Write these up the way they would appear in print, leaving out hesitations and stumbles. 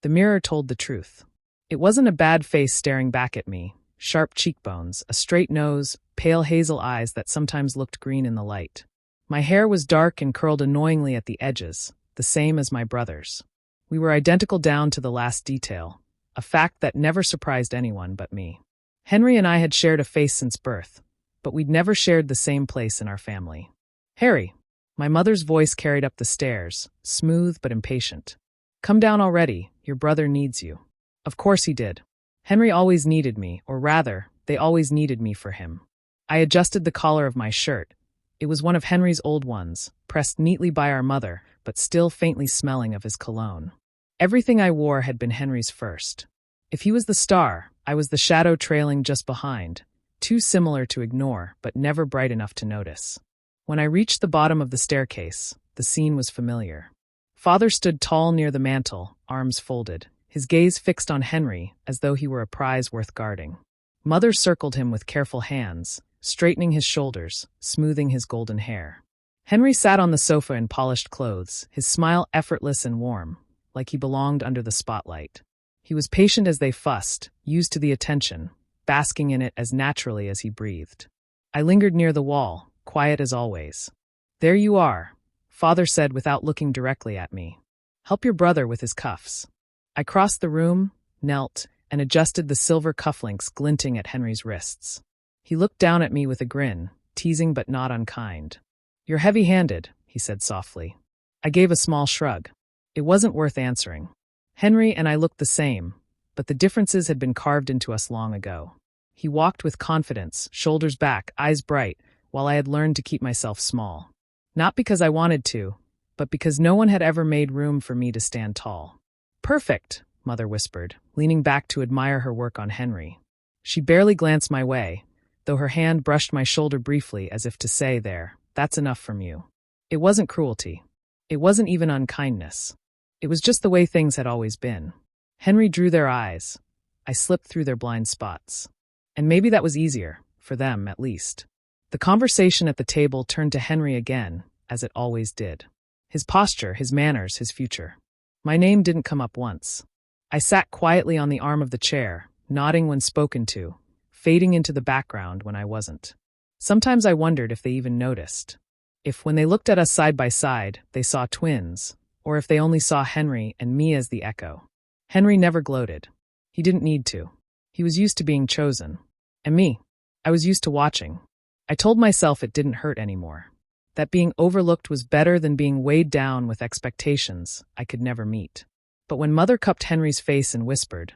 The mirror told the truth. It wasn't a bad face staring back at me, sharp cheekbones, a straight nose, pale hazel eyes that sometimes looked green in the light. My hair was dark and curled annoyingly at the edges, the same as my brother's. We were identical down to the last detail, a fact that never surprised anyone but me. Henry and I had shared a face since birth, but we'd never shared the same place in our family. "Harry," my mother's voice carried up the stairs, smooth but impatient. "Come down already, your brother needs you." Of course he did. Henry always needed me, or rather, they always needed me for him. I adjusted the collar of my shirt. It was one of Henry's old ones, pressed neatly by our mother, but still faintly smelling of his cologne. Everything I wore had been Henry's first. If he was the star, I was the shadow trailing just behind, too similar to ignore, but never bright enough to notice. When I reached the bottom of the staircase, the scene was familiar. Father stood tall near the mantel, arms folded, his gaze fixed on Henry as though he were a prize worth guarding. Mother circled him with careful hands, straightening his shoulders, smoothing his golden hair. Henry sat on the sofa in polished clothes, his smile effortless and warm, like he belonged under the spotlight. He was patient as they fussed, used to the attention, basking in it as naturally as he breathed. I lingered near the wall, quiet as always. "There you are," Father said without looking directly at me. "Help your brother with his cuffs." I crossed the room, knelt, and adjusted the silver cufflinks glinting at Henry's wrists. He looked down at me with a grin, teasing but not unkind. "You're heavy-handed," he said softly. I gave a small shrug. It wasn't worth answering. Henry and I looked the same, but the differences had been carved into us long ago. He walked with confidence, shoulders back, eyes bright, while I had learned to keep myself small. Not because I wanted to, but because no one had ever made room for me to stand tall. "Perfect," Mother whispered, leaning back to admire her work on Henry. She barely glanced my way, though her hand brushed my shoulder briefly as if to say, "There, that's enough from you." It wasn't cruelty. It wasn't even unkindness. It was just the way things had always been. Henry drew their eyes. I slipped through their blind spots. And maybe that was easier, for them at least. The conversation at the table turned to Henry again, as it always did. His posture, his manners, his future. My name didn't come up once. I sat quietly on the arm of the chair, nodding when spoken to, fading into the background when I wasn't. Sometimes I wondered if they even noticed. If, when they looked at us side by side, they saw twins, or if they only saw Henry and me as the echo. Henry never gloated. He didn't need to. He was used to being chosen. And me, I was used to watching. I told myself it didn't hurt anymore. That being overlooked was better than being weighed down with expectations I could never meet. But when Mother cupped Henry's face and whispered,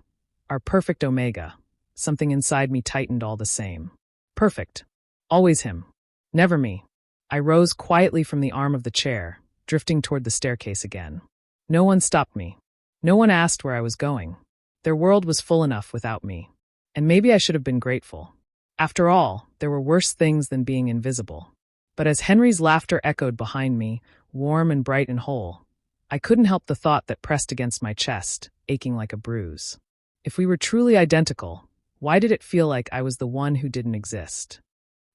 "Our perfect Omega," something inside me tightened all the same. Perfect. Always him. Never me. I rose quietly from the arm of the chair, drifting toward the staircase again. No one stopped me. No one asked where I was going. Their world was full enough without me. And maybe I should have been grateful. After all, there were worse things than being invisible. But as Henry's laughter echoed behind me, warm and bright and whole, I couldn't help the thought that pressed against my chest, aching like a bruise. If we were truly identical, why did it feel like I was the one who didn't exist?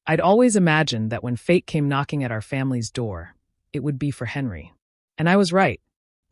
I'd always imagined that when fate came knocking at our family's door, it would be for Henry. And I was right.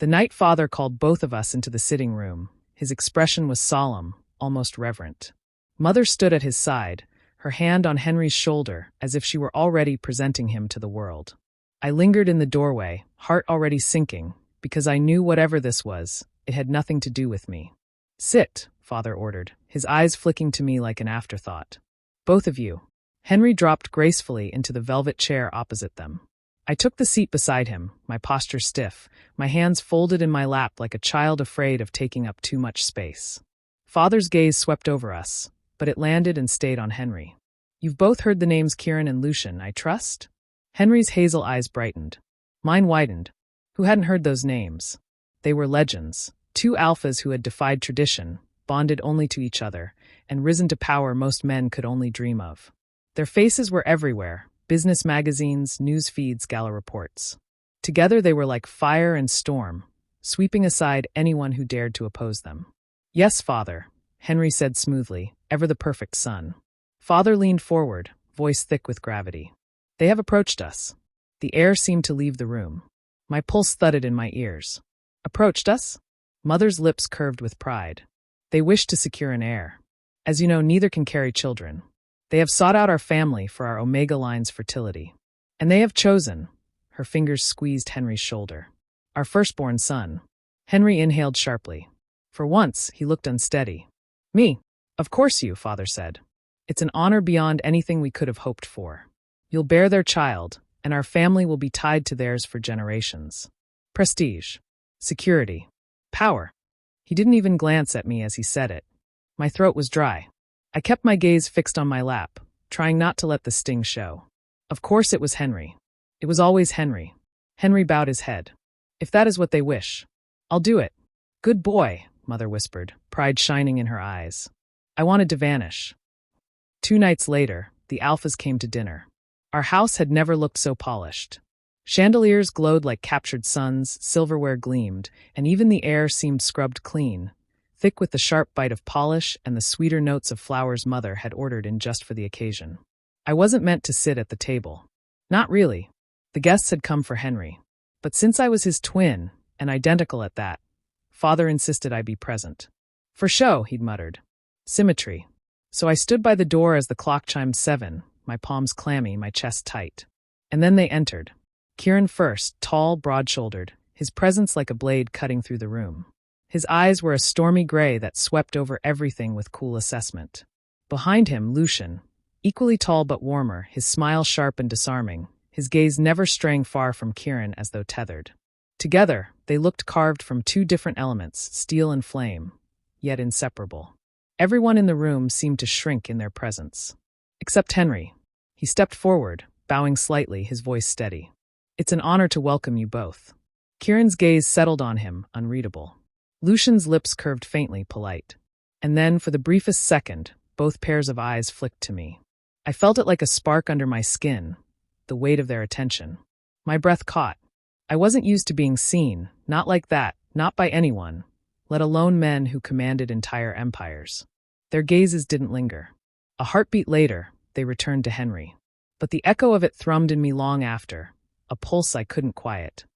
The night Father called both of us into the sitting room, his expression was solemn, almost reverent. Mother stood at his side, her hand on Henry's shoulder, as if she were already presenting him to the world. I lingered in the doorway, heart already sinking, because I knew whatever this was, it had nothing to do with me. "Sit," Father ordered, his eyes flicking to me like an afterthought. "Both of you." Henry dropped gracefully into the velvet chair opposite them. I took the seat beside him, my posture stiff, my hands folded in my lap like a child afraid of taking up too much space. Father's gaze swept over us, but it landed and stayed on Henry. "You've both heard the names Kieran and Lucian, I trust?" Henry's hazel eyes brightened. Mine widened. Who hadn't heard those names? They were legends, two alphas who had defied tradition, bonded only to each other, and risen to power most men could only dream of. Their faces were everywhere, business magazines, news feeds, gala reports. Together they were like fire and storm, sweeping aside anyone who dared to oppose them. "Yes, Father," Henry said smoothly, ever the perfect son. Father leaned forward, voice thick with gravity. "They have approached us." The air seemed to leave the room. My pulse thudded in my ears. "Approached us?" Mother's lips curved with pride. They wished to secure an heir. As you know, neither can carry children. They have sought out our family for our Omega line's fertility. And they have chosen, her fingers squeezed Henry's shoulder, our firstborn son. Henry inhaled sharply. For once, he looked unsteady. Me. Of course you, Father said. It's an honor beyond anything we could have hoped for. You'll bear their child, and our family will be tied to theirs for generations. Prestige. Security. Power. He didn't even glance at me as he said it. My throat was dry. I kept my gaze fixed on my lap, trying not to let the sting show. Of course it was Henry. It was always Henry. Henry bowed his head. If that is what they wish, I'll do it. Good boy, Mother whispered, pride shining in her eyes. I wanted to vanish. 2 nights later, the Alphas came to dinner. Our house had never looked so polished. Chandeliers glowed like captured suns, silverware gleamed, and even the air seemed scrubbed clean, thick with the sharp bite of polish and the sweeter notes of flowers Mother had ordered in just for the occasion. I wasn't meant to sit at the table. Not really. The guests had come for Henry. But since I was his twin, and identical at that, Father insisted I be present. For show, he'd muttered. Symmetry. So I stood by the door as the clock chimed 7, my palms clammy, my chest tight. And then they entered. Kieran first, tall, broad-shouldered, his presence like a blade cutting through the room. His eyes were a stormy gray that swept over everything with cool assessment. Behind him, Lucian, equally tall but warmer, his smile sharp and disarming, his gaze never straying far from Kieran as though tethered. Together, they looked carved from 2 different elements, steel and flame, yet inseparable. Everyone in the room seemed to shrink in their presence. Except Henry. He stepped forward, bowing slightly, his voice steady. It's an honor to welcome you both. Kieran's gaze settled on him, unreadable. Lucian's lips curved faintly, polite. And then, for the briefest second, both pairs of eyes flicked to me. I felt it like a spark under my skin, the weight of their attention. My breath caught. I wasn't used to being seen, not like that, not by anyone, let alone men who commanded entire empires. Their gazes didn't linger. A heartbeat later, they returned to Henry. But the echo of it thrummed in me long after, a pulse I couldn't quiet.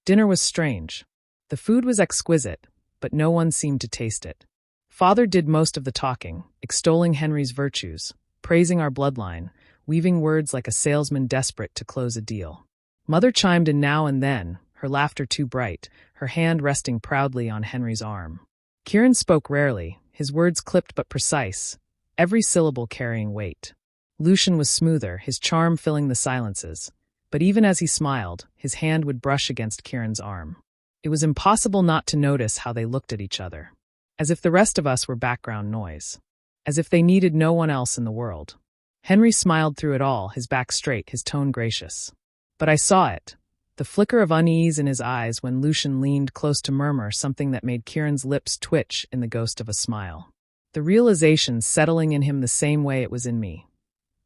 Dinner was strange. The food was exquisite, but no one seemed to taste it. Father did most of the talking, extolling Henry's virtues, praising our bloodline, weaving words like a salesman desperate to close a deal. Mother chimed in now and then, her laughter too bright, her hand resting proudly on Henry's arm. Kieran spoke rarely, his words clipped but precise, every syllable carrying weight. Lucian was smoother, his charm filling the silences, but even as he smiled, his hand would brush against Kieran's arm. It was impossible not to notice how they looked at each other, as if the rest of us were background noise, as if they needed no one else in the world. Henry smiled through it all, his back straight, his tone gracious. But I saw it, the flicker of unease in his eyes when Lucian leaned close to murmur something that made Kieran's lips twitch in the ghost of a smile. The realization settling in him the same way it was in me.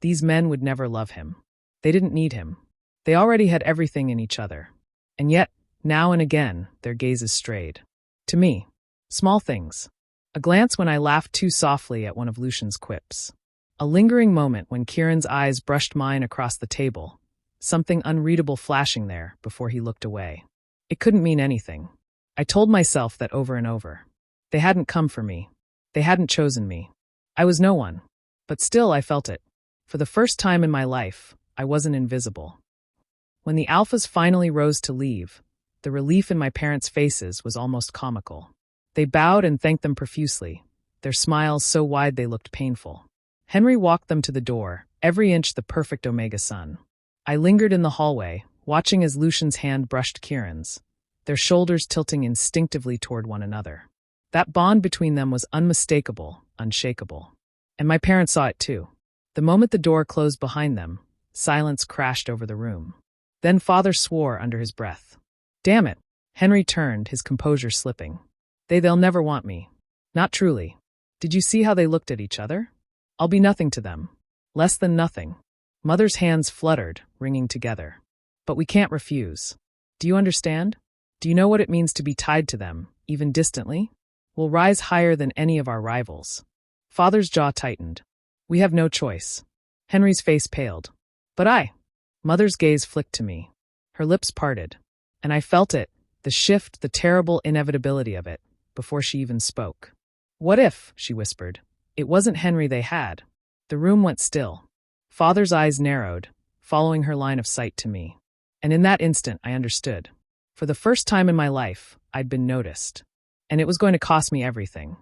These men would never love him. They didn't need him. They already had everything in each other. And yet, now and again, their gazes strayed. To me. Small things. A glance when I laughed too softly at one of Lucian's quips. A lingering moment when Kieran's eyes brushed mine across the table, something unreadable flashing there before he looked away. It couldn't mean anything. I told myself that over and over. They hadn't come for me. They hadn't chosen me. I was no one. But still I felt it. For the first time in my life, I wasn't invisible. When the Alphas finally rose to leave, the relief in my parents' faces was almost comical. They bowed and thanked them profusely, their smiles so wide they looked painful. Henry walked them to the door, every inch the perfect Omega sun. I lingered in the hallway, watching as Lucian's hand brushed Kieran's, their shoulders tilting instinctively toward one another. That bond between them was unmistakable, unshakable. And my parents saw it too. The moment the door closed behind them, silence crashed over the room. Then Father swore under his breath. Damn it. Henry turned, his composure slipping. They'll never want me. Not truly. Did you see how they looked at each other? I'll be nothing to them. Less than nothing. Mother's hands fluttered, ringing together. But we can't refuse. Do you understand? Do you know what it means to be tied to them, even distantly? We'll rise higher than any of our rivals. Father's jaw tightened. We have no choice. Henry's face paled. But Mother's gaze flicked to me. Her lips parted. And I felt it, The shift, the terrible inevitability of it, before she even spoke. "What if," she whispered, "it wasn't Henry they had?" The room went still. Father's eyes narrowed, following her line of sight to me. And in that instant, I understood. For the first time in my life, I'd been noticed. And it was going to cost me everything.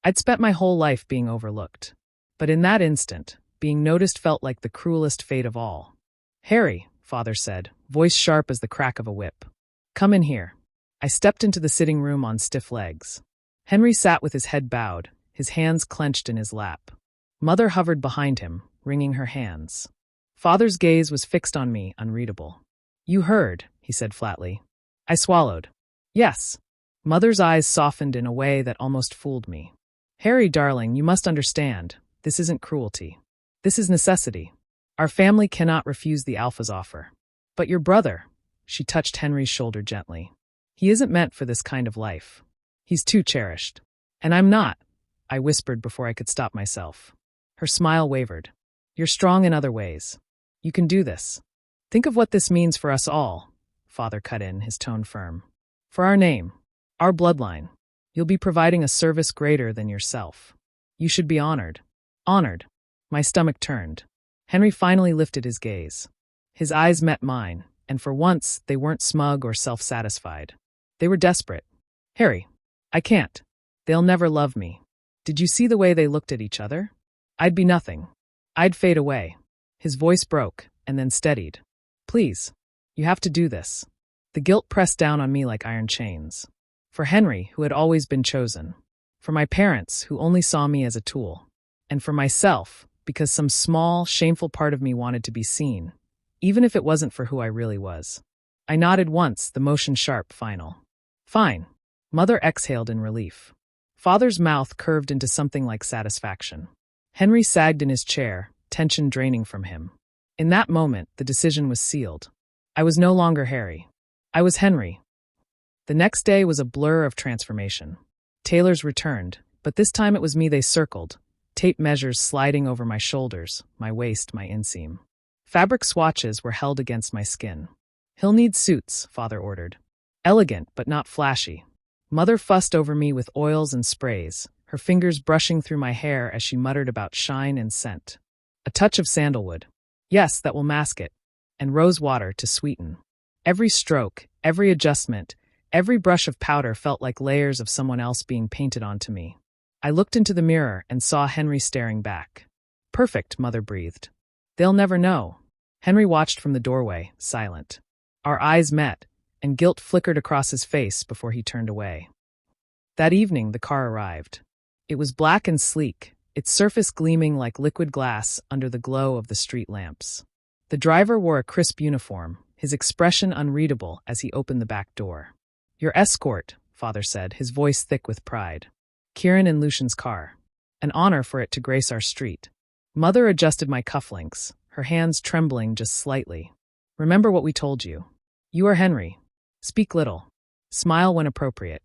I'd spent my whole life being overlooked. But in that instant, being noticed felt like the cruelest fate of all. "Harry," Father said, voice sharp as the crack of a whip. "Come in here." I stepped into the sitting room on stiff legs. Henry sat with his head bowed, his hands clenched in his lap. Mother hovered behind him, wringing her hands. Father's gaze was fixed on me, unreadable. "You heard," he said flatly. I swallowed. "Yes." Mother's eyes softened in a way that almost fooled me. "Harry, darling, you must understand. This isn't cruelty. This is necessity. Our family cannot refuse the Alpha's offer. But your brother," she touched Henry's shoulder gently. "He isn't meant for this kind of life. He's too cherished. And I'm not," I whispered before I could stop myself. Her smile wavered. "You're strong in other ways. You can do this. Think of what this means for us all," Father cut in, his tone firm. "For our name, our bloodline. You'll be providing a service greater than yourself. You should be honored." Honored. My stomach turned. Henry finally lifted his gaze. His eyes met mine, and for once they weren't smug or self-satisfied. They were desperate. "Harry, I can't. They'll never love me. Did you see the way they looked at each other? I'd be nothing. I'd fade away." His voice broke, and then steadied. "Please, you have to do this." The guilt pressed down on me like iron chains. For Henry, who had always been chosen. For my parents, who only saw me as a tool. And for myself, because some small, shameful part of me wanted to be seen, even if it wasn't for who I really was. I nodded once, the motion sharp, final. "Fine." Mother exhaled in relief. Father's mouth curved into something like satisfaction. Henry sagged in his chair, tension draining from him. In that moment, the decision was sealed. I was no longer Harry. I was Henry. The next day was a blur of transformation. Tailors returned, but this time it was me they circled, tape measures sliding over my shoulders, my waist, my inseam. Fabric swatches were held against my skin. "He'll need suits," Father ordered. "Elegant, but not flashy." Mother fussed over me with oils and sprays, her fingers brushing through my hair as she muttered about shine and scent. "A touch of sandalwood. Yes, that will mask it. And rose water to sweeten." Every stroke, every adjustment, every brush of powder felt like layers of someone else being painted onto me. I looked into the mirror and saw Henry staring back. "Perfect," Mother breathed. "They'll never know." Henry watched from the doorway, silent. Our eyes met, and guilt flickered across his face before he turned away. That evening, the car arrived. It was black and sleek, its surface gleaming like liquid glass under the glow of the street lamps. The driver wore a crisp uniform, his expression unreadable as he opened the back door. "Your escort," Father said, his voice thick with pride. "Kieran and Lucian's car. An honor for it to grace our street." Mother adjusted my cufflinks, her hands trembling just slightly. "Remember what we told you. You are Henry. Speak little. Smile when appropriate.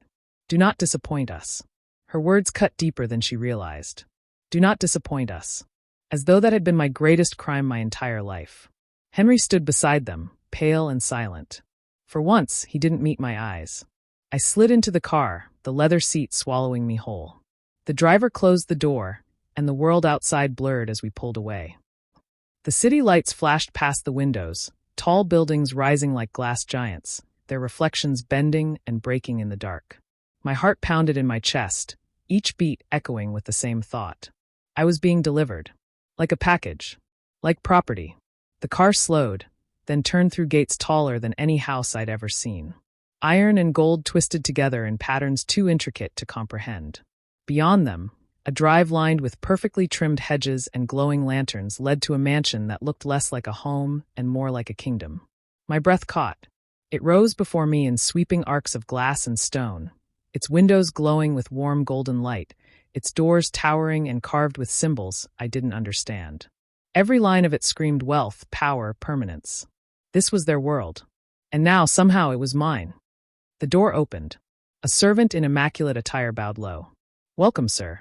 Do not disappoint us." Her words cut deeper than she realized. "Do not disappoint us." As though that had been my greatest crime my entire life. Henry stood beside them, pale and silent. For once, he didn't meet my eyes. I slid into the car, the leather seat swallowing me whole. The driver closed the door, and the world outside blurred as we pulled away. The city lights flashed past the windows, tall buildings rising like glass giants, their reflections bending and breaking in the dark. My heart pounded in my chest, each beat echoing with the same thought. I was being delivered. Like a package. Like property. The car slowed, then turned through gates taller than any house I'd ever seen. Iron and gold twisted together in patterns too intricate to comprehend. Beyond them, a drive lined with perfectly trimmed hedges and glowing lanterns led to a mansion that looked less like a home and more like a kingdom. My breath caught. It rose before me in sweeping arcs of glass and stone, its windows glowing with warm golden light, its doors towering and carved with symbols I didn't understand. Every line of it screamed wealth, power, permanence. This was their world. And now, somehow, it was mine. The door opened. A servant in immaculate attire bowed low. "Welcome, sir."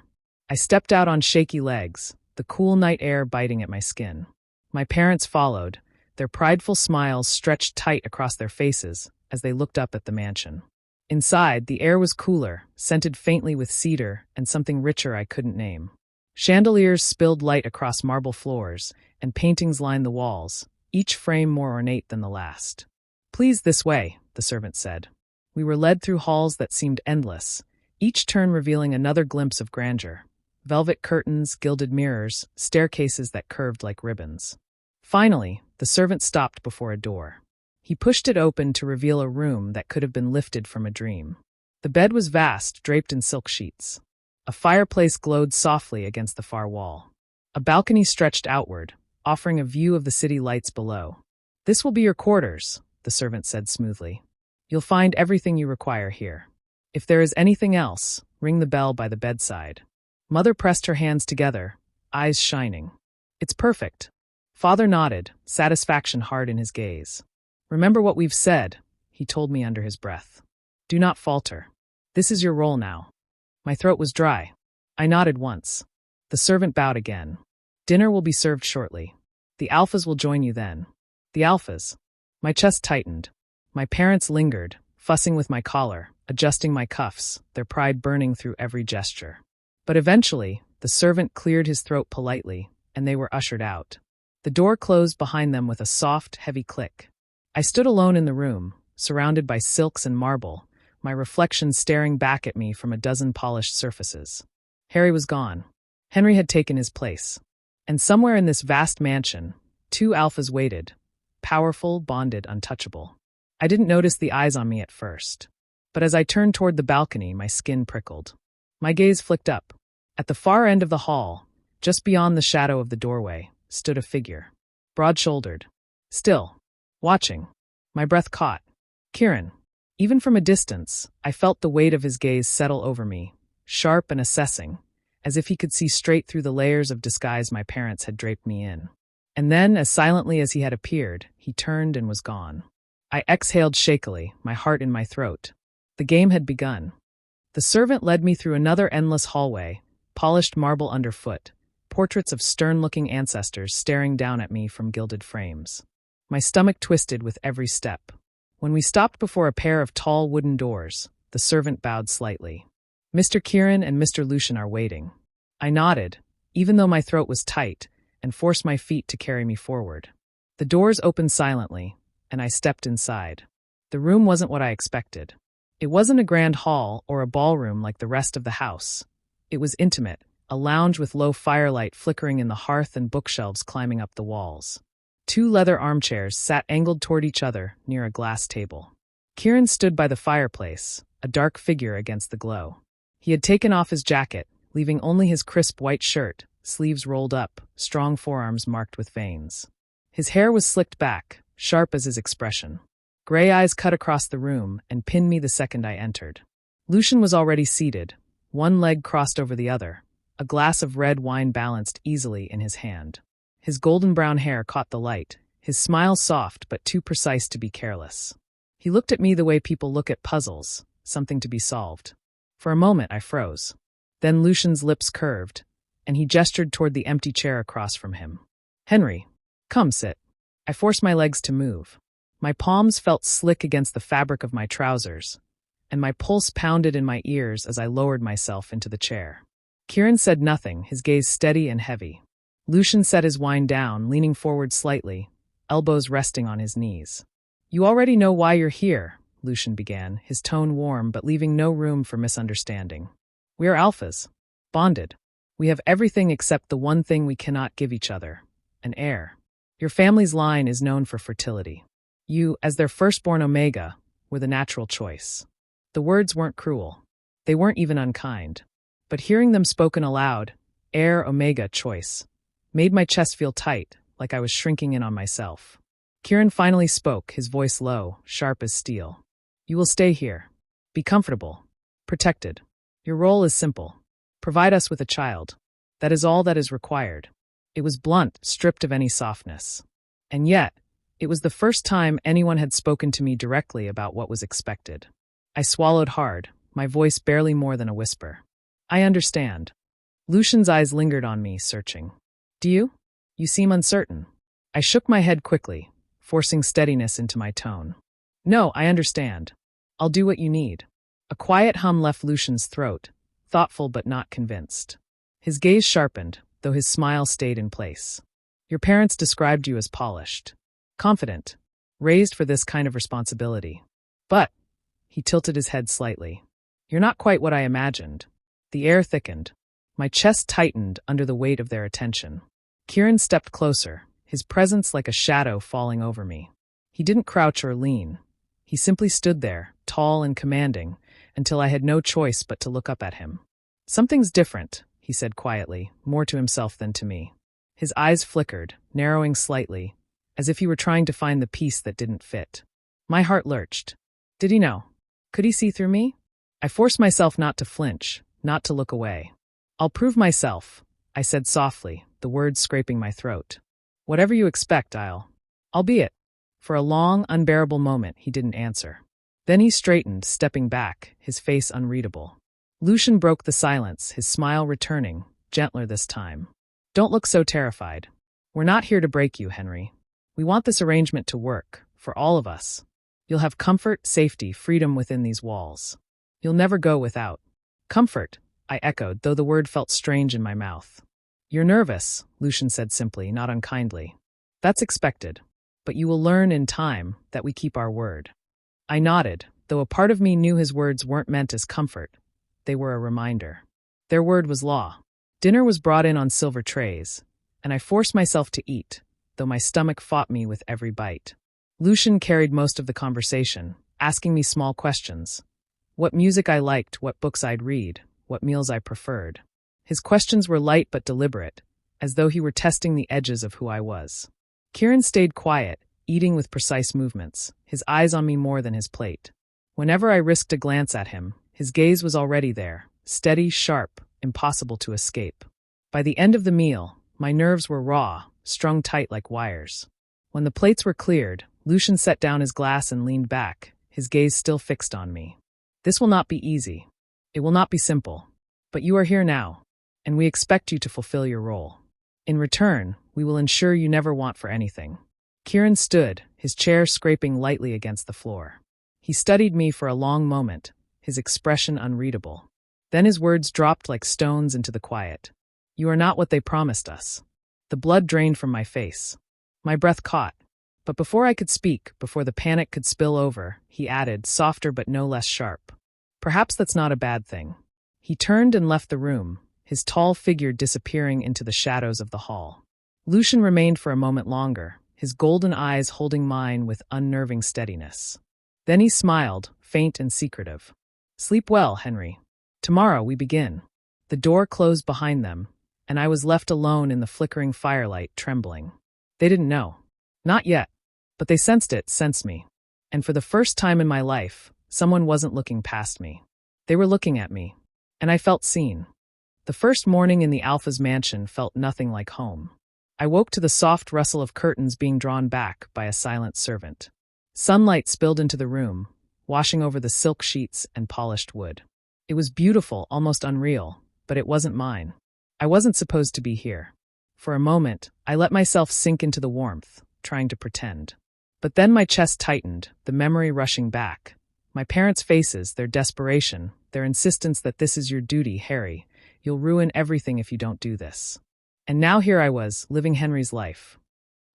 I stepped out on shaky legs, the cool night air biting at my skin. My parents followed, their prideful smiles stretched tight across their faces, as they looked up at the mansion. Inside, the air was cooler, scented faintly with cedar and something richer I couldn't name. Chandeliers spilled light across marble floors, and paintings lined the walls, each frame more ornate than the last. "Please, this way," the servant said. We were led through halls that seemed endless, each turn revealing another glimpse of grandeur. Velvet curtains, gilded mirrors, staircases that curved like ribbons. Finally, the servant stopped before a door. He pushed it open to reveal a room that could have been lifted from a dream. The bed was vast, draped in silk sheets. A fireplace glowed softly against the far wall. A balcony stretched outward, offering a view of the city lights below. "This will be your quarters," the servant said smoothly. "You'll find everything you require here. If there is anything else, ring the bell by the bedside." Mother pressed her hands together, eyes shining. "It's perfect." Father nodded, satisfaction hard in his gaze. "Remember what we've said," he told me under his breath. "Do not falter. This is your role now." My throat was dry. I nodded once. The servant bowed again. "Dinner will be served shortly. The Alphas will join you then." The Alphas. My chest tightened. My parents lingered, fussing with my collar, adjusting my cuffs, their pride burning through every gesture. But eventually, the servant cleared his throat politely, and they were ushered out. The door closed behind them with a soft, heavy click. I stood alone in the room, surrounded by silks and marble, my reflection staring back at me from a dozen polished surfaces. Harry was gone. Henry had taken his place. And somewhere in this vast mansion, two Alphas waited, powerful, bonded, untouchable. I didn't notice the eyes on me at first. But as I turned toward the balcony, my skin prickled. My gaze flicked up. At the far end of the hall, just beyond the shadow of the doorway, stood a figure. Broad-shouldered. Still. Watching. My breath caught. Kieran. Even from a distance, I felt the weight of his gaze settle over me, sharp and assessing, as if he could see straight through the layers of disguise my parents had draped me in. And then, as silently as he had appeared, he turned and was gone. I exhaled shakily, my heart in my throat. The game had begun. The servant led me through another endless hallway, polished marble underfoot, portraits of stern-looking ancestors staring down at me from gilded frames. My stomach twisted with every step. When we stopped before a pair of tall wooden doors, the servant bowed slightly. "Mr. Kieran and Mr. Lucian are waiting." I nodded, even though my throat was tight, and forced my feet to carry me forward. The doors opened silently, and I stepped inside. The room wasn't what I expected. It wasn't a grand hall or a ballroom like the rest of the house. It was intimate, a lounge with low firelight flickering in the hearth and bookshelves climbing up the walls. Two leather armchairs sat angled toward each other near a glass table. Kieran stood by the fireplace, a dark figure against the glow. He had taken off his jacket, leaving only his crisp white shirt, sleeves rolled up, strong forearms marked with veins. His hair was slicked back, sharp as his expression. Gray eyes cut across the room and pinned me the second I entered. Lucian was already seated, one leg crossed over the other, a glass of red wine balanced easily in his hand. His golden brown hair caught the light, his smile soft but too precise to be careless. He looked at me the way people look at puzzles, something to be solved. For a moment I froze. Then Lucian's lips curved, and he gestured toward the empty chair across from him. "Henry, come sit." I forced my legs to move. My palms felt slick against the fabric of my trousers, and my pulse pounded in my ears as I lowered myself into the chair. Kieran said nothing, his gaze steady and heavy. Lucian set his wine down, leaning forward slightly, elbows resting on his knees. "You already know why you're here," Lucian began, his tone warm but leaving no room for misunderstanding. "We are Alphas. Bonded. We have everything except the one thing we cannot give each other, an heir. Your family's line is known for fertility. You, as their firstborn Omega, were the natural choice." The words weren't cruel. They weren't even unkind. But hearing them spoken aloud, heir Omega choice, made my chest feel tight, like I was shrinking in on myself. Kieran finally spoke, his voice low, sharp as steel. "You will stay here. Be comfortable. Protected. Your role is simple. Provide us with a child. That is all that is required." It was blunt, stripped of any softness. And yet, it was the first time anyone had spoken to me directly about what was expected. I swallowed hard, my voice barely more than a whisper. "I understand." Lucian's eyes lingered on me, searching. "Do you? You seem uncertain." I shook my head quickly, forcing steadiness into my tone. No, I understand. I'll do what you need. A quiet hum left Lucian's throat, thoughtful but not convinced. His gaze sharpened, though his smile stayed in place. Your parents described you as polished, confident, raised for this kind of responsibility. But, he tilted his head slightly, you're not quite what I imagined. The air thickened. My chest tightened under the weight of their attention. Kieran stepped closer, his presence like a shadow falling over me. He didn't crouch or lean. He simply stood there, tall and commanding, until I had no choice but to look up at him. Something's different, he said quietly, more to himself than to me. His eyes flickered, narrowing slightly, as if he were trying to find the piece that didn't fit. My heart lurched. Did he know? Could he see through me? I forced myself not to flinch, not to look away. I'll prove myself, I said softly, the words scraping my throat. Whatever you expect, I'll be it. For a long, unbearable moment, he didn't answer. Then he straightened, stepping back, his face unreadable. Lucian broke the silence, his smile returning, gentler this time. Don't look so terrified. We're not here to break you, Henry. We want this arrangement to work, for all of us. You'll have comfort, safety, freedom within these walls. You'll never go without. Comfort, I echoed, though the word felt strange in my mouth. You're nervous, Lucian said simply, not unkindly. That's expected. But you will learn in time that we keep our word. I nodded, though a part of me knew his words weren't meant as comfort. They were a reminder. Their word was law. Dinner was brought in on silver trays, and I forced myself to eat, though my stomach fought me with every bite. Lucian carried most of the conversation, asking me small questions. What music I liked, what books I'd read, what meals I preferred. His questions were light but deliberate, as though he were testing the edges of who I was. Kieran stayed quiet, eating with precise movements, his eyes on me more than his plate. Whenever I risked a glance at him, his gaze was already there, steady, sharp, impossible to escape. By the end of the meal, my nerves were raw, strung tight like wires. When the plates were cleared, Lucian set down his glass and leaned back, his gaze still fixed on me. This will not be easy. It will not be simple. But you are here now, and we expect you to fulfill your role. In return, we will ensure you never want for anything. Kieran stood, his chair scraping lightly against the floor. He studied me for a long moment, his expression unreadable. Then his words dropped like stones into the quiet. You are not what they promised us. The blood drained from my face. My breath caught. But before I could speak, before the panic could spill over, he added, softer but no less sharp. Perhaps that's not a bad thing. He turned and left the room, his tall figure disappearing into the shadows of the hall. Lucian remained for a moment longer, his golden eyes holding mine with unnerving steadiness. Then he smiled, faint and secretive. Sleep well, Henry. Tomorrow we begin. The door closed behind them, and I was left alone in the flickering firelight, trembling. They didn't know. Not yet. But they sensed me. And for the first time in my life, someone wasn't looking past me. They were looking at me. And I felt seen. The first morning in the Alpha's mansion felt nothing like home. I woke to the soft rustle of curtains being drawn back by a silent servant. Sunlight spilled into the room, washing over the silk sheets and polished wood. It was beautiful, almost unreal, but it wasn't mine. I wasn't supposed to be here. For a moment, I let myself sink into the warmth, trying to pretend. But then my chest tightened, the memory rushing back. My parents' faces, their desperation, their insistence that this is your duty, Harry. You'll ruin everything if you don't do this. And now here I was, living Henry's life.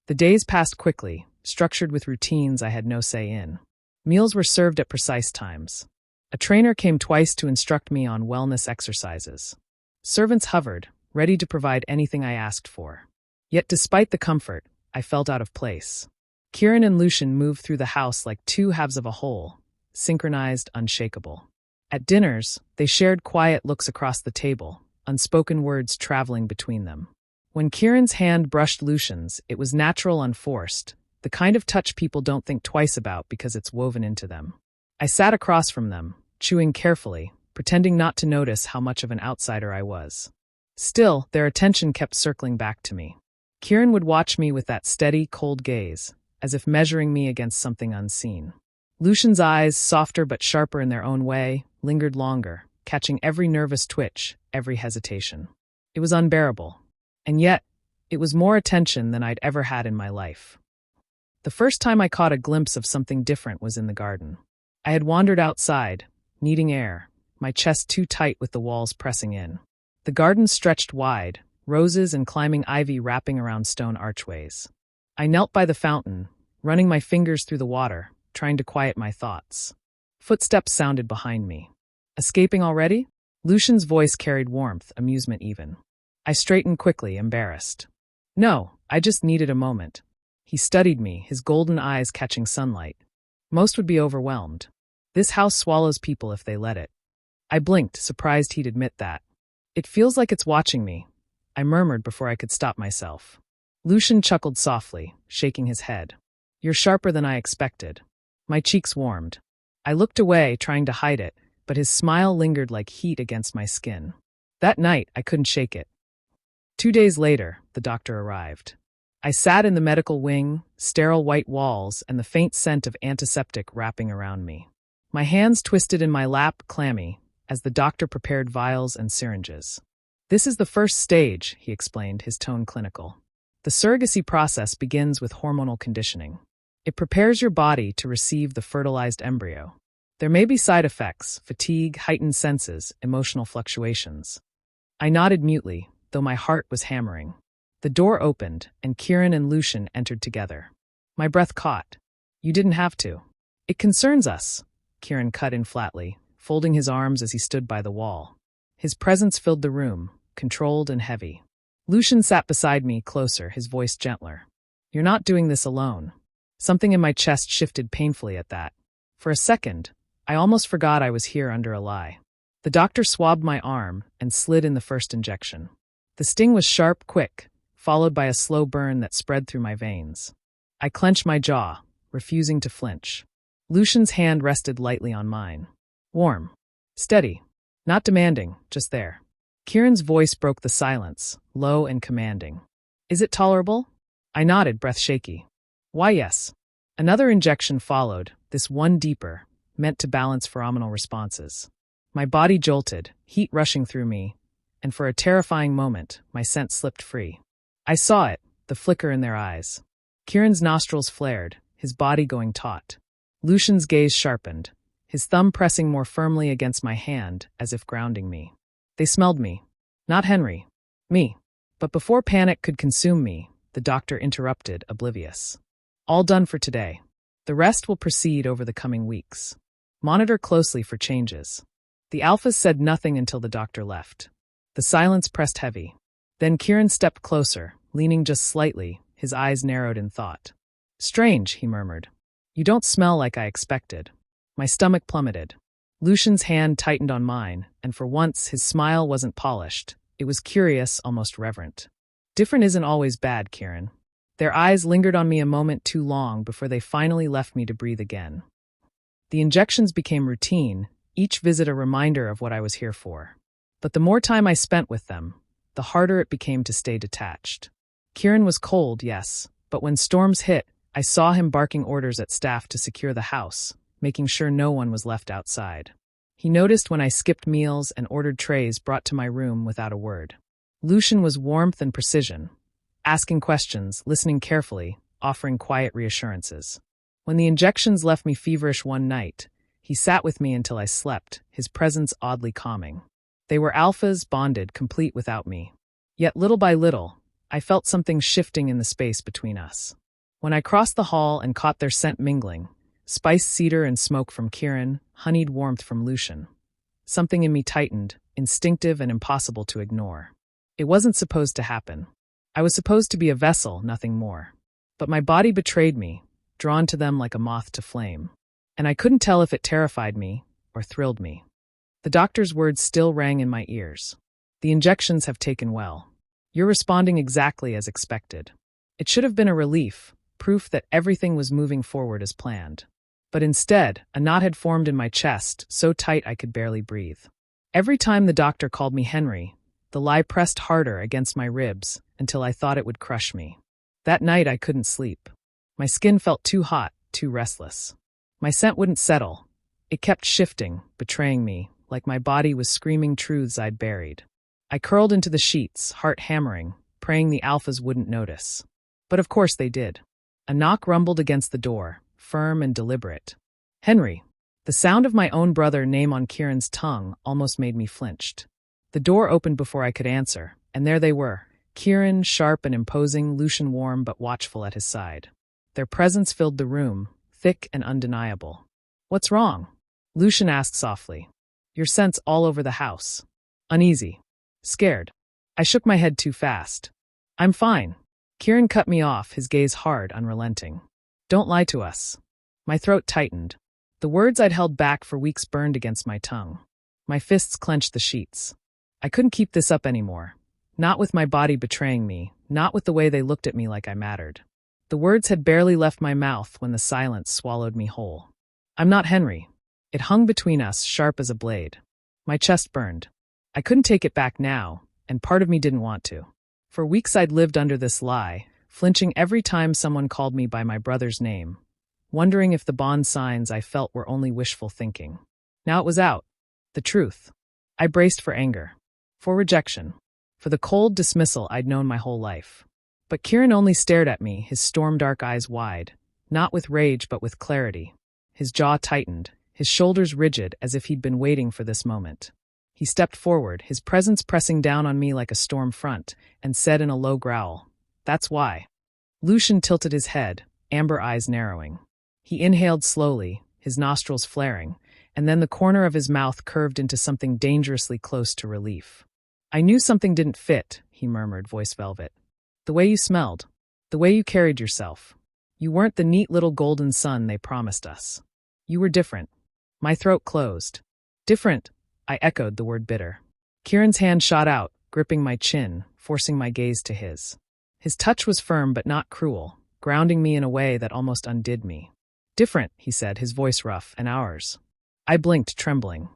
The days passed quickly, structured with routines I had no say in. Meals were served at precise times. A trainer came twice to instruct me on wellness exercises. Servants hovered, ready to provide anything I asked for. Yet despite the comfort, I felt out of place. Kieran and Lucian moved through the house like two halves of a whole, synchronized, unshakable. At dinners, they shared quiet looks across the table, unspoken words traveling between them. When Kieran's hand brushed Lucian's, it was natural, unforced, the kind of touch people don't think twice about because it's woven into them. I sat across from them, chewing carefully, pretending not to notice how much of an outsider I was. Still, their attention kept circling back to me. Kieran would watch me with that steady, cold gaze, as if measuring me against something unseen. Lucian's eyes, softer but sharper in their own way, lingered longer, catching every nervous twitch, every hesitation. It was unbearable. And yet, it was more attention than I'd ever had in my life. The first time I caught a glimpse of something different was in the garden. I had wandered outside, needing air, my chest too tight with the walls pressing in. The garden stretched wide, roses and climbing ivy wrapping around stone archways. I knelt by the fountain, running my fingers through the water, trying to quiet my thoughts. Footsteps sounded behind me. Escaping already? Lucian's voice carried warmth, amusement even. I straightened quickly, embarrassed. No, I just needed a moment. He studied me, his golden eyes catching sunlight. Most would be overwhelmed. This house swallows people if they let it. I blinked, surprised he'd admit that. It feels like it's watching me, I murmured before I could stop myself. Lucian chuckled softly, shaking his head. You're sharper than I expected. My cheeks warmed. I looked away, trying to hide it, but his smile lingered like heat against my skin. That night, I couldn't shake it. 2 days later, the doctor arrived. I sat in the medical wing, sterile white walls, and the faint scent of antiseptic wrapping around me. My hands twisted in my lap, clammy, as the doctor prepared vials and syringes. This is the first stage, he explained, his tone clinical. The surrogacy process begins with hormonal conditioning. It prepares your body to receive the fertilized embryo. There may be side effects, fatigue, heightened senses, emotional fluctuations. I nodded mutely, though my heart was hammering. The door opened, and Kieran and Lucian entered together. My breath caught. You didn't have to. It concerns us, Kieran cut in flatly, folding his arms as he stood by the wall. His presence filled the room, controlled and heavy. Lucian sat beside me, closer, his voice gentler. You're not doing this alone. Something in my chest shifted painfully at that. For a second, I almost forgot I was here under a lie. The doctor swabbed my arm and slid in the first injection. The sting was sharp, quick, followed by a slow burn that spread through my veins. I clenched my jaw, refusing to flinch. Lucian's hand rested lightly on mine. Warm. Steady. Not demanding, just there. Kieran's voice broke the silence, low and commanding. Is it tolerable? I nodded, breath shaky. Why, yes. Another injection followed, this one deeper, meant to balance pheromonal responses. My body jolted, heat rushing through me, and for a terrifying moment, my scent slipped free. I saw it, the flicker in their eyes. Kieran's nostrils flared, his body going taut. Lucian's gaze sharpened, his thumb pressing more firmly against my hand, as if grounding me. They smelled me. Not Henry. Me. But before panic could consume me, the doctor interrupted, oblivious. All done for today. The rest will proceed over the coming weeks. Monitor closely for changes. The alphas said nothing until the doctor left. The silence pressed heavy. Then Kieran stepped closer, leaning just slightly, his eyes narrowed in thought. Strange, he murmured. You don't smell like I expected. My stomach plummeted. Lucian's hand tightened on mine, and for once his smile wasn't polished. It was curious, almost reverent. Different isn't always bad, Kieran. Their eyes lingered on me a moment too long before they finally left me to breathe again. The injections became routine, each visit a reminder of what I was here for. But the more time I spent with them, the harder it became to stay detached. Kieran was cold, yes, but when storms hit, I saw him barking orders at staff to secure the house, making sure no one was left outside. He noticed when I skipped meals and ordered trays brought to my room without a word. Lucian was warmth and precision, asking questions, listening carefully, offering quiet reassurances. When the injections left me feverish one night, he sat with me until I slept, his presence oddly calming. They were alphas, bonded, complete without me. Yet little by little, I felt something shifting in the space between us. When I crossed the hall and caught their scent mingling, spiced cedar and smoke from Kieran, honeyed warmth from Lucian, something in me tightened, instinctive and impossible to ignore. It wasn't supposed to happen. I was supposed to be a vessel, nothing more. But my body betrayed me, drawn to them like a moth to flame. And I couldn't tell if it terrified me or thrilled me. The doctor's words still rang in my ears. The injections have taken well. You're responding exactly as expected. It should have been a relief, proof that everything was moving forward as planned. But instead, a knot had formed in my chest, so tight I could barely breathe. Every time the doctor called me Henry, the lie pressed harder against my ribs until I thought it would crush me. That night I couldn't sleep. My skin felt too hot, too restless. My scent wouldn't settle. It kept shifting, betraying me, like my body was screaming truths I'd buried. I curled into the sheets, heart hammering, praying the alphas wouldn't notice. But of course they did. A knock rumbled against the door, firm and deliberate. Henry. The sound of my own brother's name on Kieran's tongue almost made me flinched. The door opened before I could answer, and there they were, Kieran, sharp and imposing, Lucian warm but watchful at his side. Their presence filled the room, thick and undeniable. "What's wrong?" Lucian asked softly. "Your scent's all over the house." Uneasy. Scared. I shook my head too fast. "I'm fine." Kieran cut me off, his gaze hard, unrelenting. "Don't lie to us." My throat tightened. The words I'd held back for weeks burned against my tongue. My fists clenched the sheets. I couldn't keep this up anymore. Not with my body betraying me, not with the way they looked at me like I mattered. The words had barely left my mouth when the silence swallowed me whole. "I'm not Henry." It hung between us, sharp as a blade. My chest burned. I couldn't take it back now, and part of me didn't want to. For weeks I'd lived under this lie, flinching every time someone called me by my brother's name, wondering if the bond signs I felt were only wishful thinking. Now it was out. The truth. I braced for anger. For rejection. For the cold dismissal I'd known my whole life. But Kieran only stared at me, his storm-dark eyes wide, not with rage but with clarity. His jaw tightened, his shoulders rigid as if he'd been waiting for this moment. He stepped forward, his presence pressing down on me like a storm front, and said in a low growl, "That's why." Lucian tilted his head, amber eyes narrowing. He inhaled slowly, his nostrils flaring, and then the corner of his mouth curved into something dangerously close to relief. "I knew something didn't fit," he murmured, voice velvet. "The way you smelled. The way you carried yourself. You weren't the neat little golden son they promised us. You were different." My throat closed. "Different," I echoed, the word bitter. Kieran's hand shot out, gripping my chin, forcing my gaze to his. His touch was firm but not cruel, grounding me in a way that almost undid me. "Different," he said, his voice rough, "and ours." I blinked, trembling.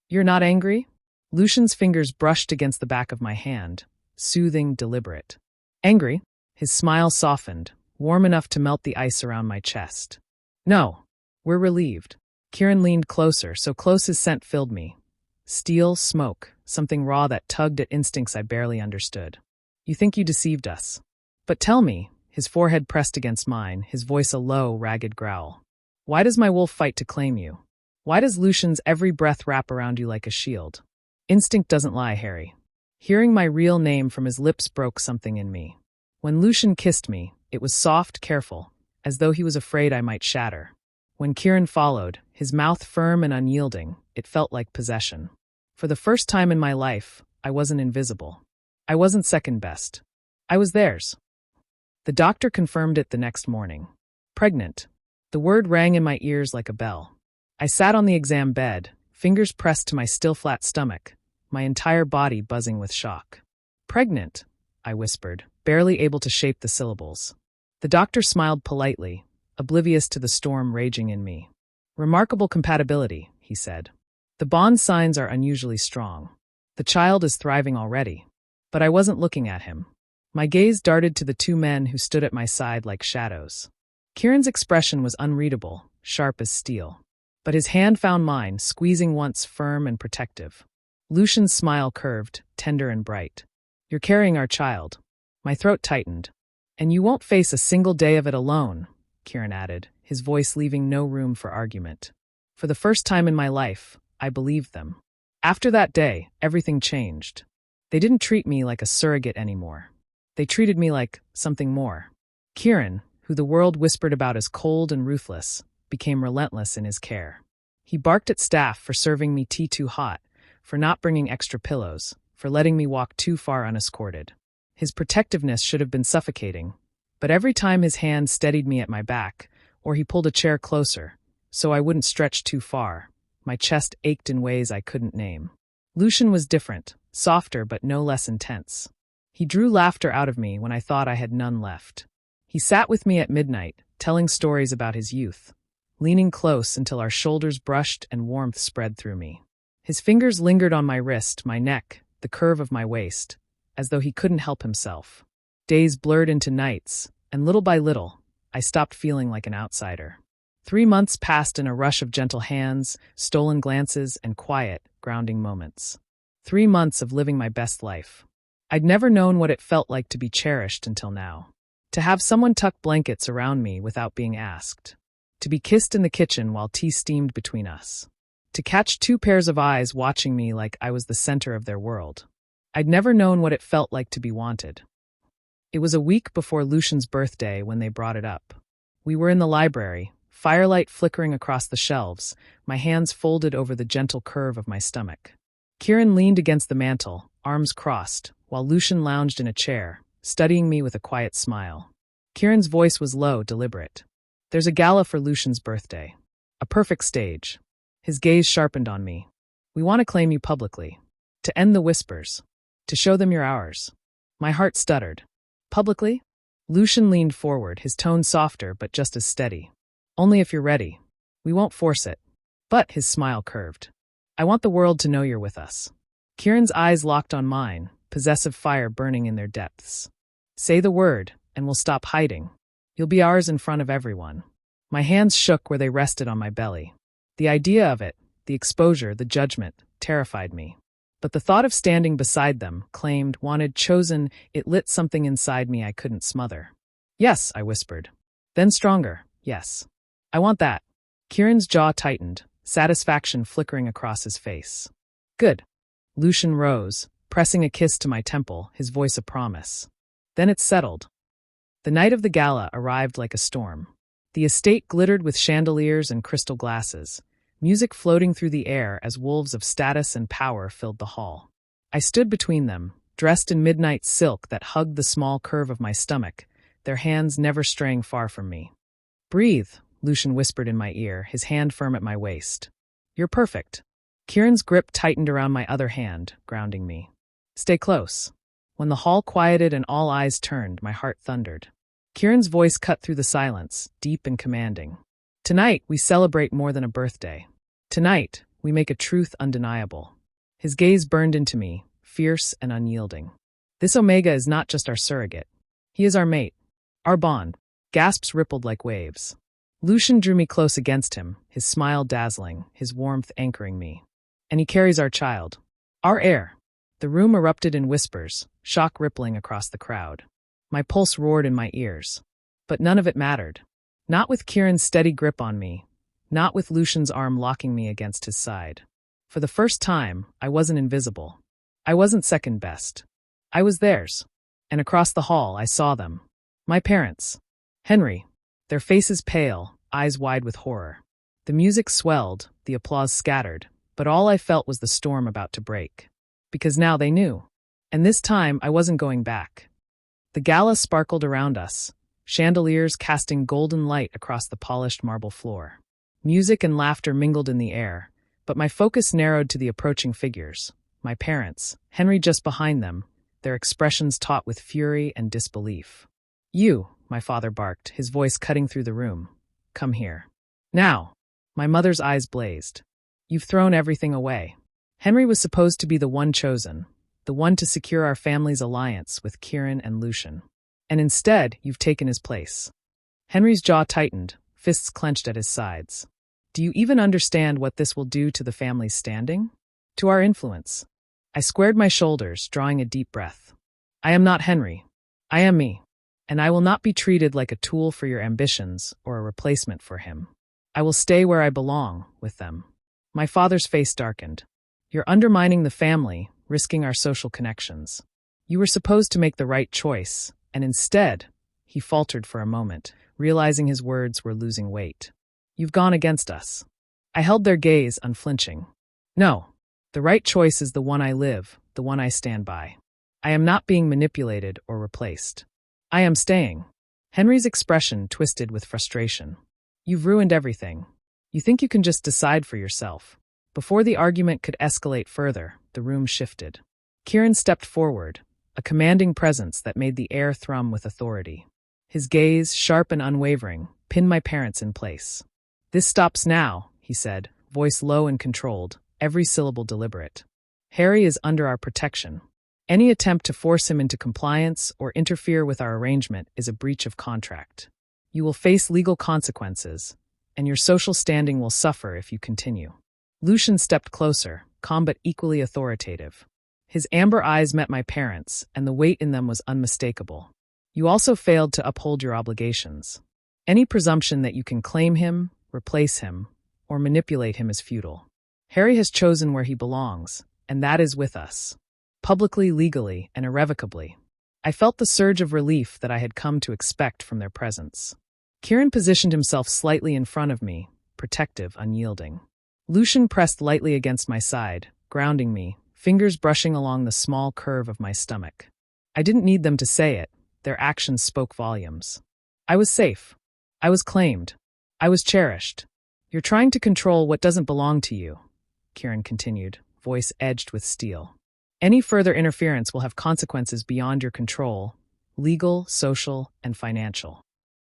"You're not angry?" Lucian's fingers brushed against the back of my hand, soothing, deliberate. "Angry?" His smile softened, warm enough to melt the ice around my chest. "No. We're relieved." Kieran leaned closer, so close his scent filled me. Steel, smoke, something raw that tugged at instincts I barely understood. "You think you deceived us. But tell me," his forehead pressed against mine, his voice a low, ragged growl. "Why does my wolf fight to claim you? Why does Lucian's every breath wrap around you like a shield?" Instinct doesn't lie, Harry. Hearing my real name from his lips broke something in me. When Lucian kissed me, it was soft, careful, as though he was afraid I might shatter. When Kieran followed, his mouth firm and unyielding, it felt like possession. For the first time in my life, I wasn't invisible. I wasn't second best. I was theirs. The doctor confirmed it the next morning. Pregnant. The word rang in my ears like a bell. I sat on the exam bed, fingers pressed to my still flat stomach, my entire body buzzing with shock. "Pregnant," I whispered, barely able to shape the syllables. The doctor smiled politely, oblivious to the storm raging in me. "Remarkable compatibility," he said. "The bond signs are unusually strong. The child is thriving already." But I wasn't looking at him. My gaze darted to the two men who stood at my side like shadows. Kieran's expression was unreadable, sharp as steel. But his hand found mine, squeezing once, firm and protective. Lucian's smile curved, tender and bright. "You're carrying our child." My throat tightened. "And you won't face a single day of it alone," Kieran added, his voice leaving no room for argument. For the first time in my life, I believed them. After that day, everything changed. They didn't treat me like a surrogate anymore. They treated me like something more. Kieran, who the world whispered about as cold and ruthless, became relentless in his care. He barked at staff for serving me tea too hot, for not bringing extra pillows, for letting me walk too far unescorted. His protectiveness should have been suffocating, but every time his hand steadied me at my back, or he pulled a chair closer, so I wouldn't stretch too far, my chest ached in ways I couldn't name. Lucian was different, softer but no less intense. He drew laughter out of me when I thought I had none left. He sat with me at midnight, telling stories about his youth, leaning close until our shoulders brushed and warmth spread through me. His fingers lingered on my wrist, my neck, the curve of my waist, as though he couldn't help himself. Days blurred into nights, and little by little, I stopped feeling like an outsider. 3 months passed in a rush of gentle hands, stolen glances, and quiet, grounding moments. 3 months of living my best life. I'd never known what it felt like to be cherished until now. To have someone tuck blankets around me without being asked. To be kissed in the kitchen while tea steamed between us. To catch two pairs of eyes watching me like I was the center of their world. I'd never known what it felt like to be wanted. It was a week before Lucian's birthday when they brought it up. We were in the library, firelight flickering across the shelves, my hands folded over the gentle curve of my stomach. Kieran leaned against the mantel, arms crossed, while Lucian lounged in a chair, studying me with a quiet smile. Kieran's voice was low, deliberate. There's a gala for Lucian's birthday. A perfect stage. His gaze sharpened on me. We want to claim you publicly. To end the whispers. To show them you're ours. My heart stuttered. Publicly? Lucian leaned forward, his tone softer but just as steady. Only if you're ready. We won't force it. But his smile curved. I want the world to know you're with us. Kieran's eyes locked on mine, possessive fire burning in their depths. Say the word, and we'll stop hiding. You'll be ours in front of everyone. My hands shook where they rested on my belly. The idea of it, the exposure, the judgment, terrified me. But the thought of standing beside them, claimed, wanted, chosen, it lit something inside me I couldn't smother. Yes, I whispered. Then stronger, yes. I want that. Kieran's jaw tightened, satisfaction flickering across his face. Good. Lucian rose, pressing a kiss to my temple, his voice a promise. Then it settled. The night of the gala arrived like a storm. The estate glittered with chandeliers and crystal glasses, music floating through the air as wolves of status and power filled the hall. I stood between them, dressed in midnight silk that hugged the small curve of my stomach, their hands never straying far from me. Breathe, Lucian whispered in my ear, his hand firm at my waist. You're perfect. Kieran's grip tightened around my other hand, grounding me. Stay close. When the hall quieted and all eyes turned, my heart thundered. Kieran's voice cut through the silence, deep and commanding. Tonight, we celebrate more than a birthday. Tonight, we make a truth undeniable. His gaze burned into me, fierce and unyielding. This Omega is not just our surrogate. He is our mate. Our bond. Gasps rippled like waves. Lucian drew me close against him, his smile dazzling, his warmth anchoring me. And he carries our child. Our heir. The room erupted in whispers, shock rippling across the crowd. My pulse roared in my ears. But none of it mattered. Not with Kieran's steady grip on me. Not with Lucian's arm locking me against his side. For the first time, I wasn't invisible. I wasn't second best. I was theirs. And across the hall, I saw them. My parents. Henry. Their faces pale, eyes wide with horror. The music swelled, the applause scattered, but all I felt was the storm about to break. Because now they knew. And this time, I wasn't going back. The gala sparkled around us, chandeliers casting golden light across the polished marble floor. Music and laughter mingled in the air, but my focus narrowed to the approaching figures. My parents, Henry just behind them, their expressions taut with fury and disbelief. You, my father barked, his voice cutting through the room. Come here. Now. My mother's eyes blazed. You've thrown everything away. Henry was supposed to be the one chosen, the one to secure our family's alliance with Kieran and Lucian. And instead, you've taken his place. Henry's jaw tightened, fists clenched at his sides. Do you even understand what this will do to the family's standing? To our influence? I squared my shoulders, drawing a deep breath. I am not Henry. I am me. And I will not be treated like a tool for your ambitions or a replacement for him. I will stay where I belong, with them. My father's face darkened. You're undermining the family, risking our social connections. You were supposed to make the right choice, and instead, he faltered for a moment, realizing his words were losing weight. You've gone against us. I held their gaze, unflinching. No, the right choice is the one I live, the one I stand by. I am not being manipulated or replaced. I am staying. Henry's expression twisted with frustration. You've ruined everything. You think you can just decide for yourself. Before the argument could escalate further, the room shifted. Kieran stepped forward, a commanding presence that made the air thrum with authority. His gaze, sharp and unwavering, pinned my parents in place. This stops now, he said, voice low and controlled, every syllable deliberate. Harry is under our protection. Any attempt to force him into compliance or interfere with our arrangement is a breach of contract. You will face legal consequences, and your social standing will suffer if you continue. Lucian stepped closer, calm but equally authoritative. His amber eyes met my parents', and the weight in them was unmistakable. You also failed to uphold your obligations. Any presumption that you can claim him, replace him, or manipulate him is futile. Harry has chosen where he belongs, and that is with us. Publicly, legally, and irrevocably. I felt the surge of relief that I had come to expect from their presence. Kieran positioned himself slightly in front of me, protective, unyielding. Lucian pressed lightly against my side, grounding me, fingers brushing along the small curve of my stomach. I didn't need them to say it, their actions spoke volumes. I was safe. I was claimed. I was cherished. You're trying to control what doesn't belong to you, Kieran continued, voice edged with steel. Any further interference will have consequences beyond your control, legal, social, and financial.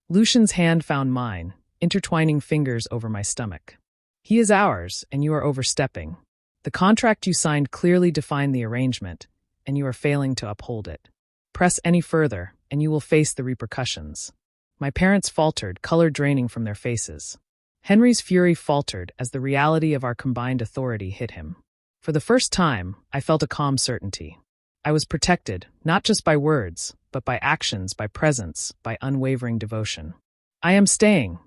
Lucian's hand found mine, intertwining fingers over my stomach. He is ours, and you are overstepping. The contract you signed clearly defined the arrangement, and you are failing to uphold it. Press any further, and you will face the repercussions. My parents faltered, color draining from their faces. Henry's fury faltered as the reality of our combined authority hit him. For the first time, I felt a calm certainty. I was protected, not just by words, but by actions, by presence, by unwavering devotion. I am staying,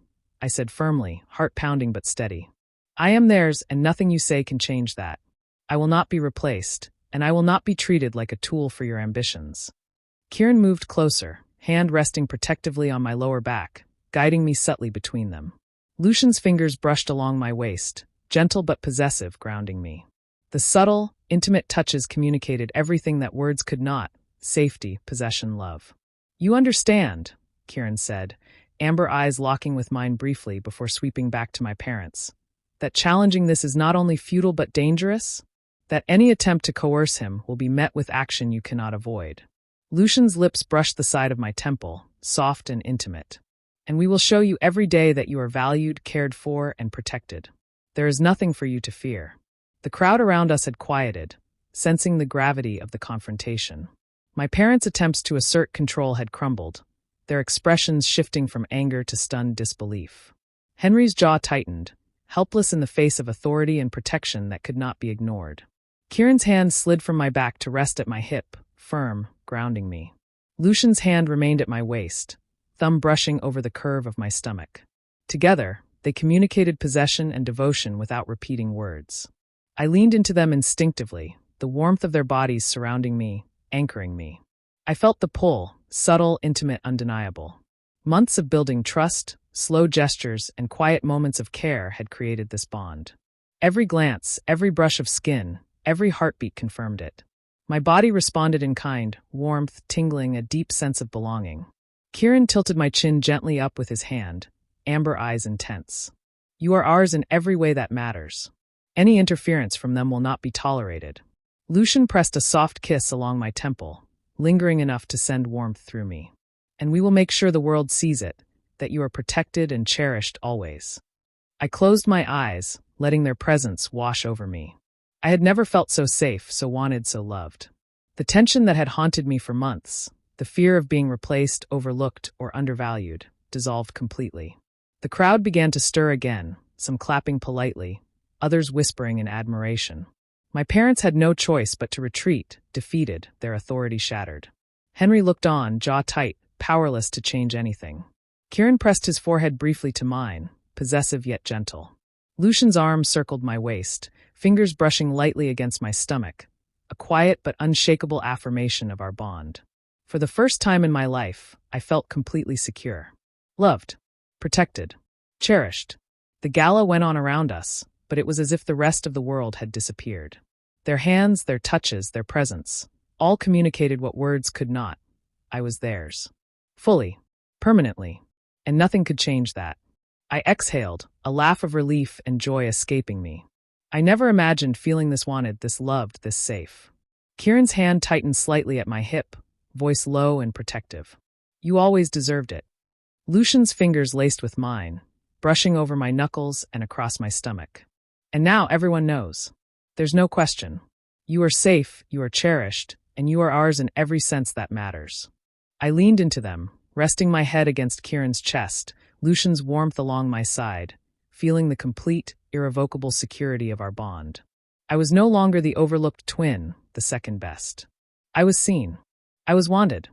I said firmly, heart pounding but steady. I am theirs, and nothing you say can change that. I will not be replaced, and I will not be treated like a tool for your ambitions. Kieran moved closer, hand resting protectively on my lower back, guiding me subtly between them. Lucian's fingers brushed along my waist, gentle but possessive, grounding me. The subtle, intimate touches communicated everything that words could not: safety, possession, love. You understand, Kieran said, amber eyes locking with mine briefly before sweeping back to my parents, that challenging this is not only futile but dangerous? That any attempt to coerce him will be met with action you cannot avoid. Lucian's lips brushed the side of my temple, soft and intimate. And we will show you every day that you are valued, cared for, and protected. There is nothing for you to fear. The crowd around us had quieted, sensing the gravity of the confrontation. My parents' attempts to assert control had crumbled, their expressions shifting from anger to stunned disbelief. Henry's jaw tightened, helpless in the face of authority and protection that could not be ignored. Kieran's hand slid from my back to rest at my hip, firm, grounding me. Lucian's hand remained at my waist, thumb brushing over the curve of my stomach. Together, they communicated possession and devotion without repeating words. I leaned into them instinctively, the warmth of their bodies surrounding me, anchoring me. I felt the pull, subtle, intimate, undeniable. Months of building trust, slow gestures, and quiet moments of care had created this bond. Every glance, every brush of skin, every heartbeat confirmed it. My body responded in kind, warmth, tingling, a deep sense of belonging. Kieran tilted my chin gently up with his hand, amber eyes intense. You are ours in every way that matters. Any interference from them will not be tolerated. Lucian pressed a soft kiss along my temple, lingering enough to send warmth through me. And we will make sure the world sees it, that you are protected and cherished always. I closed my eyes, letting their presence wash over me. I had never felt so safe, so wanted, so loved. The tension that had haunted me for months, the fear of being replaced, overlooked, or undervalued, dissolved completely. The crowd began to stir again, some clapping politely, others whispering in admiration. My parents had no choice but to retreat, defeated, their authority shattered. Henry looked on, jaw tight, powerless to change anything. Kieran pressed his forehead briefly to mine, possessive yet gentle. Lucian's arm circled my waist, fingers brushing lightly against my stomach, a quiet but unshakable affirmation of our bond. For the first time in my life, I felt completely secure. Loved. Protected. Cherished. The gala went on around us, but it was as if the rest of the world had disappeared. Their hands, their touches, their presence, all communicated what words could not. I was theirs. Fully. Permanently. And nothing could change that. I exhaled, a laugh of relief and joy escaping me. I never imagined feeling this wanted, this loved, this safe. Kieran's hand tightened slightly at my hip, voice low and protective. You always deserved it. Lucian's fingers laced with mine, brushing over my knuckles and across my stomach. And now everyone knows. There's no question. You are safe, you are cherished, and you are ours in every sense that matters. I leaned into them, resting my head against Kieran's chest, Lucian's warmth along my side, feeling the complete, irrevocable security of our bond. I was no longer the overlooked twin, the second best. I was seen. I was wanted.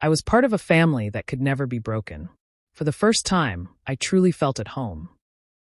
I was part of a family that could never be broken. For the first time, I truly felt at home.